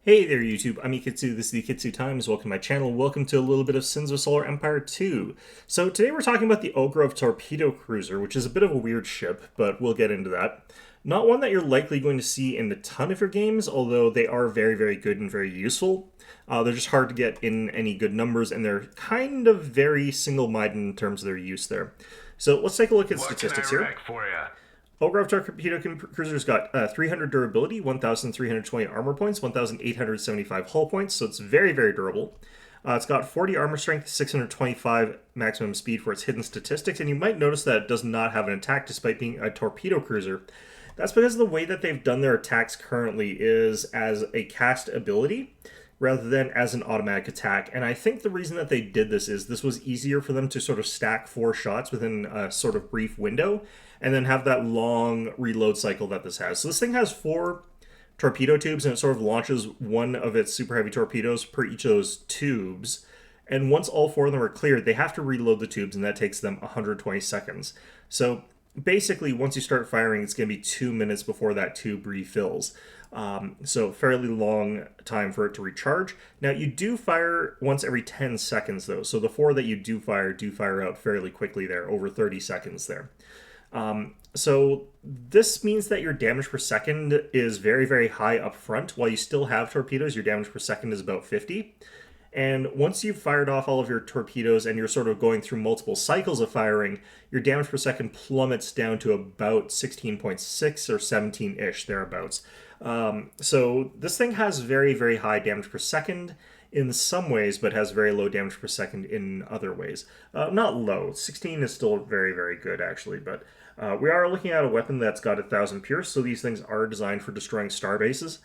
Hey there YouTube, I'm Ikitsu, this is the Ikitsu Times, welcome to my channel, welcome to a little bit of Sins of Solar Empire 2. So today we're talking about the Ogrov torpedo cruiser, which is a bit of a weird ship, but we'll get into that. Not one that you're likely going to see in a ton of your games, although they are very, very good and very useful. They're just hard to get in any good numbers, and they're kind of very single-minded in terms of their use there. So let's take a look at What can I statistics here. wreck for you? Ogrov torpedo cruiser's got 300 durability, 1,320 armor points, 1,875 hull points, so it's very, very durable. It's got 40 armor strength, 625 maximum speed for its hidden statistics, and you might notice that it does not have an attack despite being a torpedo cruiser. That's because the way that they've done their attacks currently is as a cast ability rather than as an automatic attack. And I think the reason that they did this is this was easier for them to sort of stack 4 shots within a sort of brief window and then have that long reload cycle that this has. So this thing has 4 torpedo tubes and it sort of launches one of its super heavy torpedoes per each of those tubes. And once all 4 of them are cleared, they have to reload the tubes, and that takes them 120 seconds. So basically, once you start firing, it's going to be 2 minutes before that tube refills. So fairly long time for it to recharge. Now, you do fire once every 10 seconds, though. So the 4 that you do fire out fairly quickly there, over 30 seconds there. So this means that your damage per second is very, very high up front. While you still have torpedoes, your damage per second is about 50. And once you've fired off all of your torpedoes and you're sort of going through multiple cycles of firing, your damage per second plummets down to about 16.6 or 17-ish, thereabouts. So this thing has very, very high damage per second in some ways, but has very low damage per second in other ways. Not low. 16 is still very, very good, actually, but we are looking at a weapon that's got 1,000 Pierce, so these things are designed for destroying star bases.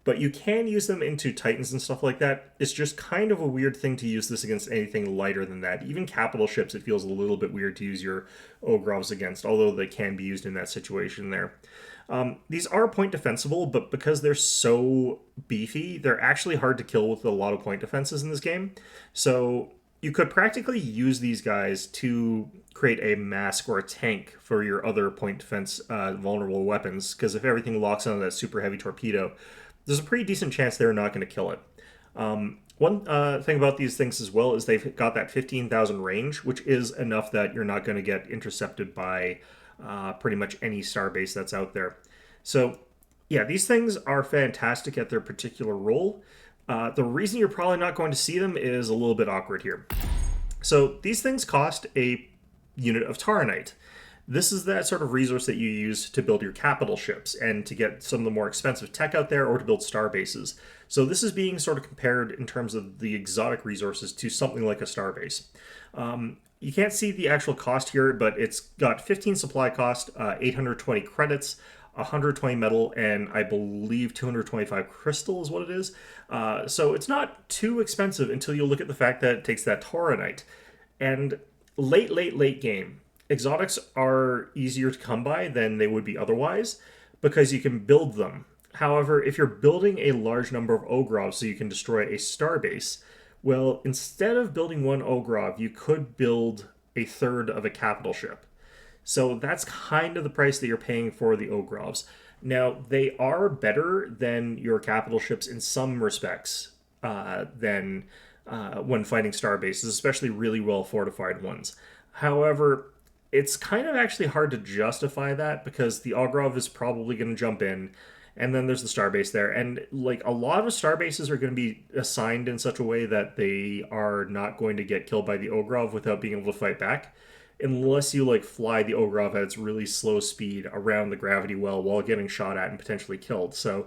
But you can use them into Titans and stuff like that. It's just kind of a weird thing to use this against anything lighter than that. Even capital ships, it feels a little bit weird to use your Ogrovs against, although they can be used in that situation there. These are point defensible, but because they're so beefy, they're actually hard to kill with a lot of point defenses in this game. So you could practically use these guys to create a mask or a tank for your other point defense vulnerable weapons, because if everything locks onto that super heavy torpedo, there's a pretty decent chance they're not going to kill it. One thing about these things as well is they've got that 15,000 range, which is enough that you're not going to get intercepted by pretty much any starbase that's out there. So, yeah, these things are fantastic at their particular role. The reason you're probably not going to see them is a little bit awkward here. So, these things cost a unit of Taranite. This is that sort of resource that you use to build your capital ships and to get some of the more expensive tech out there or to build star bases. So this is being sort of compared in terms of the exotic resources to something like a star base. You can't see the actual cost here, but it's got 15 supply cost, 820 credits, 120 metal, and I believe 225 crystal is what it is. So it's not too expensive until you look at the fact that it takes that Tauronite. And late game, exotics are easier to come by than they would be otherwise because you can build them. However, if you're building a large number of Ogrovs so you can destroy a starbase, well, instead of building one Ogrov, you could build a third of a capital ship. So that's kind of the price that you're paying for the Ogrovs. Now, they are better than your capital ships in some respects than when fighting starbases, especially really well fortified ones. However, it's kind of actually hard to justify that because the Ogrov is probably going to jump in, and then there's the starbase there, and like a lot of starbases are going to be assigned in such a way that they are not going to get killed by the Ogrov without being able to fight back, unless you like fly the Ogrov at its really slow speed around the gravity well while getting shot at and potentially killed. So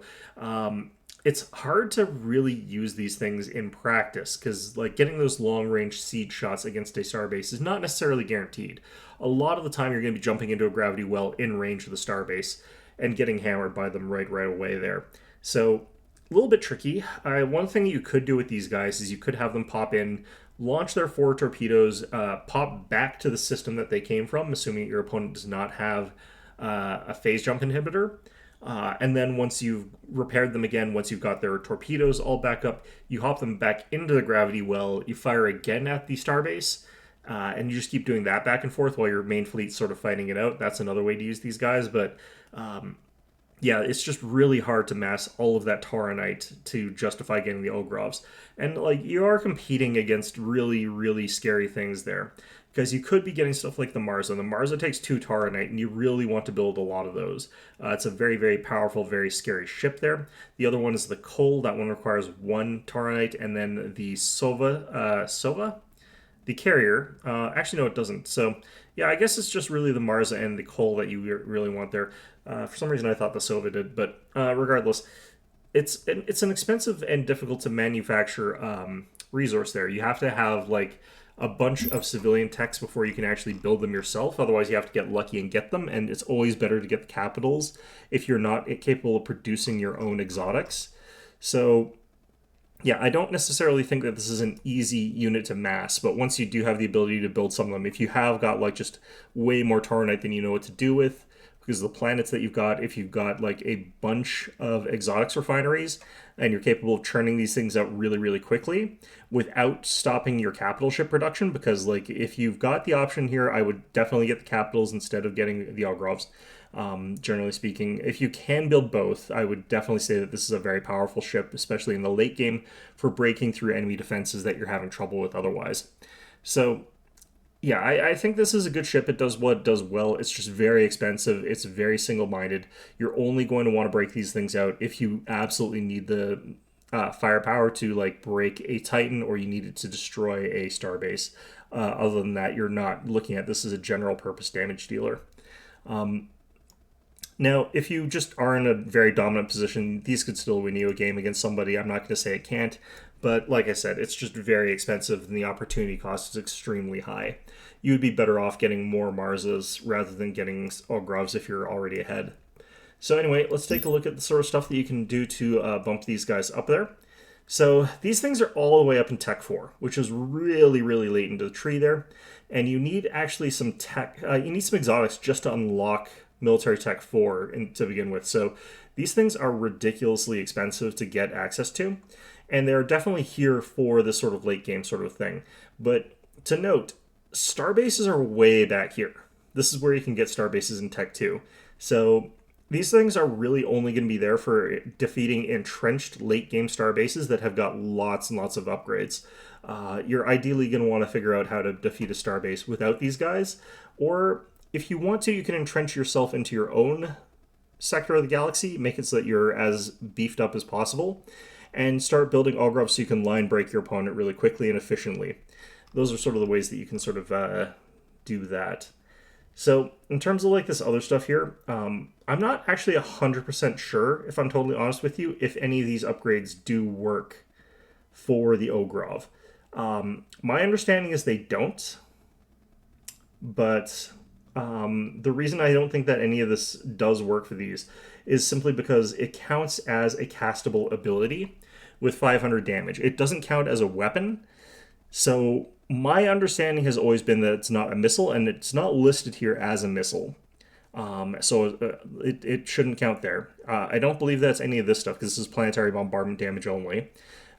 it's hard to really use these things in practice because like getting those long range siege shots against a starbase is not necessarily guaranteed. A lot of the time you're going to be jumping into a gravity well in range of the starbase and getting hammered by them right away there. So a little bit tricky. One thing you could do with these guys is you could have them pop in, launch their 4 torpedoes, pop back to the system that they came from, assuming your opponent does not have a phase jump inhibitor. And then once you've repaired them again, once you've got their torpedoes all back up, you hop them back into the gravity well, you fire again at the starbase, and you just keep doing that back and forth while your main fleet's sort of fighting it out. That's another way to use these guys, but yeah, it's just really hard to mass all of that Tauronite to justify getting the Ogrovs. And like you are competing against really, really scary things there. Because you could be getting stuff like the Marza. The Marza takes 2 Tauronite, and you really want to build a lot of those. It's a very, very powerful, very scary ship there. The other one is the Cole. That one requires 1 Tauronite, and then the Sova, the carrier. Actually, no, it doesn't. So, yeah, I guess it's just really the Marza and the Cole that you really want there. For some reason, I thought the Sova did, but regardless, it's an expensive and difficult to manufacture resource there. You have to have like a bunch of civilian techs before you can actually build them yourself. Otherwise, you have to get lucky and get them. And it's always better to get the capitals if you're not capable of producing your own exotics. So yeah, I don't necessarily think that this is an easy unit to mass, but once you do have the ability to build some of them, if you have got like just way more Tauronite than you know what to do with, because of the planets that you've got, if you've got like a bunch of exotics refineries and you're capable of churning these things out really, really quickly without stopping your capital ship production, because like if you've got the option here, I would definitely get the capitals instead of getting the Ogrovs. Generally speaking, if you can build both, I would definitely say that this is a very powerful ship, especially in the late game for breaking through enemy defenses that you're having trouble with otherwise. So yeah, I think this is a good ship. It does what it does well. It's just very expensive. It's very single-minded. You're only going to want to break these things out if you absolutely need the firepower to like break a Titan or you need it to destroy a starbase. Other than that, you're not looking at this as a general purpose damage dealer. Now, if you just are in a very dominant position, these could still win you a game against somebody. I'm not going to say it can't, but like I said, it's just very expensive and the opportunity cost is extremely high. You would be better off getting more Marzas rather than getting Ogrovs if you're already ahead. So anyway, let's take a look at the sort of stuff that you can do to bump these guys up there. So these things are all the way up in Tech 4, which is really, really late into the tree there. And you need actually some tech, you need some exotics just to unlock military tech 4 to begin with. So these things are ridiculously expensive to get access to. And they're definitely here for this sort of late game sort of thing. But to note, star bases are way back here. This is where you can get star bases in Tech 2. So these things are really only going to be there for defeating entrenched late game star bases that have got lots and lots of upgrades. You're ideally going to want to figure out how to defeat a star base without these guys, or if you want to, you can entrench yourself into your own sector of the galaxy, make it so that you're as beefed up as possible, and start building Ogrov so you can line break your opponent really quickly and efficiently. Those are sort of the ways that you can sort of do that. So in terms of like this other stuff here, I'm not actually 100% sure, if I'm totally honest with you, if any of these upgrades do work for the Ogrov. My understanding is they don't, but the reason I don't think that any of this does work for these is simply because it counts as a castable ability with 500 damage. It doesn't count as a weapon. So my understanding has always been that it's not a missile, and it's not listed here as a missile. It shouldn't count there. I don't believe that's any of this stuff because this is planetary bombardment damage only.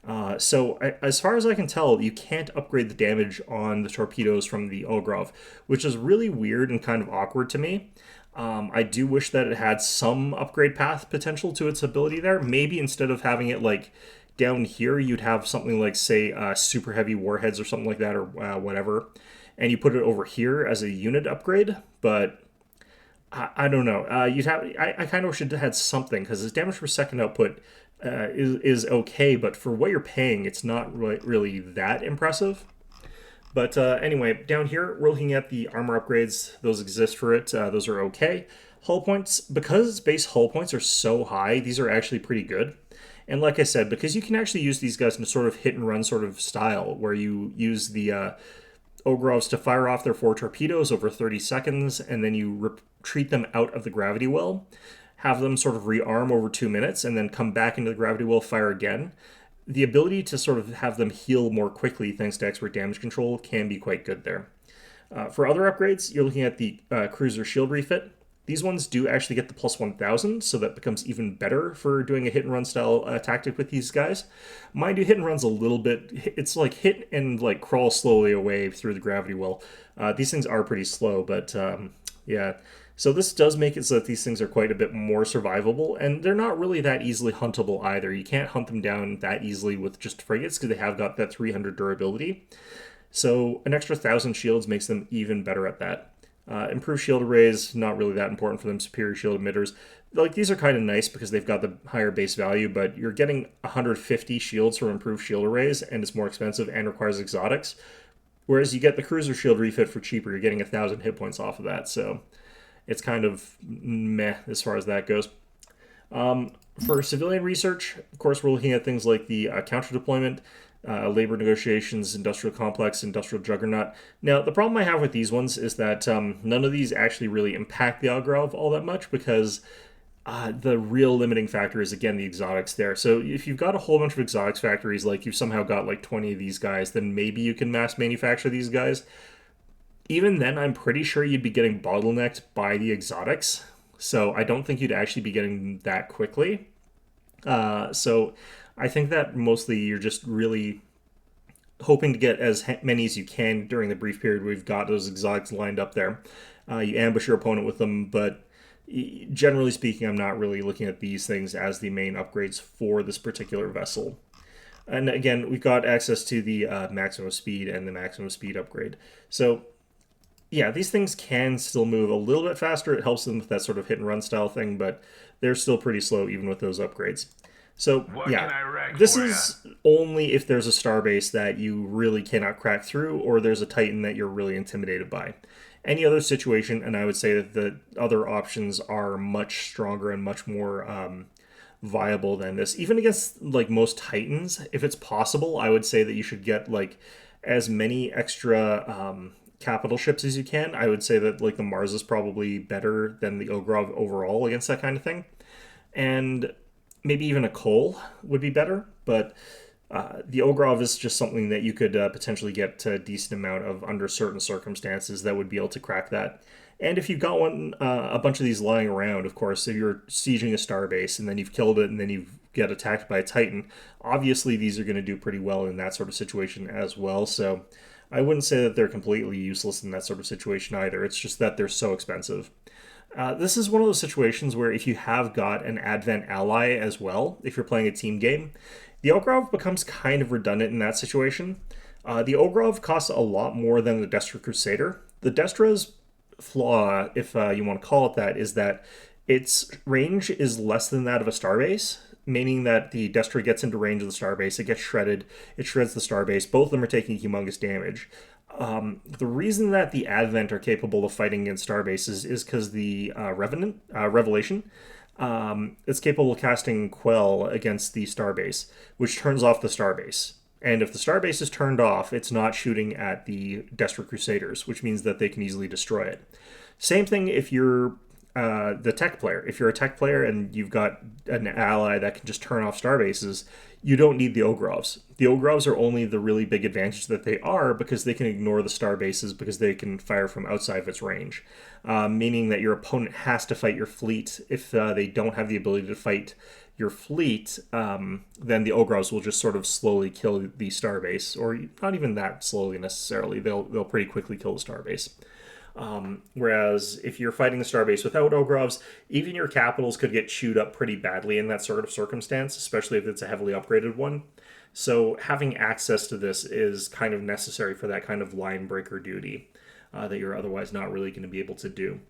As far as I can tell, you can't upgrade the damage on the torpedoes from the Ogrov, which is really weird and kind of awkward to me. I do wish that it had some upgrade path potential to its ability there. Maybe instead of having it like down here, you'd have something like, say, super heavy warheads or something like that, or whatever, and you put it over here as a unit upgrade. But I don't know. I kind of wish it had something, because its damage per second output is okay, but for what you're paying, it's not really that impressive. But anyway, down here, we're looking at the armor upgrades. Those exist for it. Those are okay. Hull points, because its base hull points are so high, these are actually pretty good. And like I said, because you can actually use these guys in a sort of hit-and-run sort of style, where you use the Ogrovs to fire off their 4 torpedoes over 30 seconds, and then you retreat them out of the gravity well, have them sort of rearm over 2 minutes, and then come back into the gravity well, fire again. The ability to sort of have them heal more quickly thanks to expert damage control can be quite good there. For other upgrades, you're looking at the cruiser shield refit. These ones do actually get the plus 1000, so that becomes even better for doing a hit-and-run style tactic with these guys. Mind you, hit-and-run's a little bit... It's like hit and like crawl slowly away through the gravity well. These things are pretty slow, but yeah, So this does make it so that these things are quite a bit more survivable, and they're not really that easily huntable either. You can't hunt them down that easily with just frigates because they have got that 300 durability. So an extra 1,000 shields makes them even better at that. Improved shield arrays, not really that important for them. Superior shield emitters, like these are kind of nice because they've got the higher base value, but you're getting 150 shields from improved shield arrays, and it's more expensive and requires exotics. Whereas you get the cruiser shield refit for cheaper, you're getting 1,000 hit points off of that. So it's kind of meh as far as that goes. For civilian research, of course, we're looking at things like the counter deployment, labor negotiations, industrial complex, industrial juggernaut. Now, the problem I have with these ones is that none of these actually really impact the Ogrov all that much because the real limiting factor is, again, the exotics there. So if you've got a whole bunch of exotics factories, like you've somehow got like 20 of these guys, then maybe you can mass manufacture these guys. Even then, I'm pretty sure you'd be getting bottlenecked by the exotics. So I don't think you'd actually be getting that quickly. So I think that mostly you're just really hoping to get as many as you can during the brief period we've got those exotics lined up there. You ambush your opponent with them, but generally speaking, I'm not really looking at these things as the main upgrades for this particular vessel. And again, we've got access to the maximum speed and the maximum speed upgrade. So yeah, these things can still move a little bit faster. It helps them with that sort of hit and run style thing, but they're still pretty slow even with those upgrades. So yeah, this is only if there's a starbase that you really cannot crack through, or there's a Titan that you're really intimidated by. Any other situation, and I would say that the other options are much stronger and much more viable than this. Even against like most Titans, if it's possible, I would say that you should get like as many extra capital ships as you can. I would say that like the Mars is probably better than the Ogrov overall against that kind of thing. And maybe even a coal would be better, but the Ogrov is just something that you could potentially get a decent amount of under certain circumstances that would be able to crack that. And if you've got a bunch of these lying around, of course, if you're sieging a starbase and then you've killed it and then you get attacked by a Titan, obviously these are going to do pretty well in that sort of situation as well. So I wouldn't say that they're completely useless in that sort of situation either. It's just that they're so expensive. This is one of those situations where if you have got an Advent ally as well, if you're playing a team game, the Ogrov becomes kind of redundant in that situation. The Ogrov costs a lot more than the Destra Crusader. The Destra's flaw, if you want to call it that, is that its range is less than that of a starbase, meaning that the Destra gets into range of the starbase, it gets shredded, it shreds the starbase. Both of them are taking humongous damage. The reason that the Advent are capable of fighting against starbases is because the Revelation is capable of casting Quell against the starbase, which turns off the starbase. And if the starbase is turned off, it's not shooting at the Destra Crusaders, which means that they can easily destroy it. Same thing if you're the tech player. If you're a tech player and you've got an ally that can just turn off starbases, you don't need the Ogrovs. The Ogrovs are only the really big advantage that they are because they can ignore the starbases because they can fire from outside of its range. Meaning that your opponent has to fight your fleet. If they don't have the ability to fight your fleet, then the Ogrovs will just sort of slowly kill the starbase, or not even that slowly necessarily. They'll pretty quickly kill the starbase. Whereas if you're fighting the starbase without Ogrovs, even your capitals could get chewed up pretty badly in that sort of circumstance, especially if it's a heavily upgraded one. So having access to this is kind of necessary for that kind of line breaker duty that you're otherwise not really going to be able to do.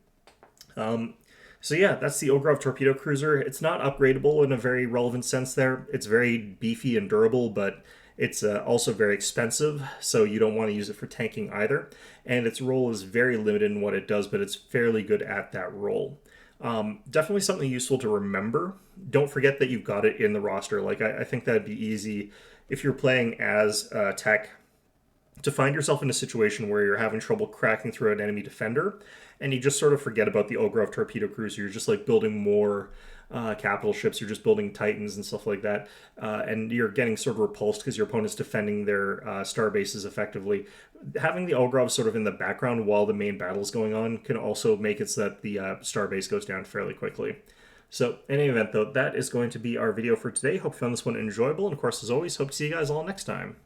So yeah, that's the Ogrov torpedo cruiser. It's not upgradable in a very relevant sense there. It's very beefy and durable, but it's also very expensive, so you don't want to use it for tanking either. And its role is very limited in what it does, but it's fairly good at that role. Definitely something useful to remember. Don't forget that you've got it in the roster. Like, I think that'd be easy if you're playing as tech to find yourself in a situation where you're having trouble cracking through an enemy defender, and you just sort of forget about the Ogrov torpedo cruiser. You're just like building more capital ships, you're just building Titans and stuff like that, and you're getting sort of repulsed because your opponent's defending their star bases effectively. Having the Ogrov sort of in the background while the main battle is going on can also make it so that the star base goes down fairly quickly. So in any event, though, that is going to be our video for today. Hope you found this one enjoyable, and of course, as always, hope to see you guys all next time.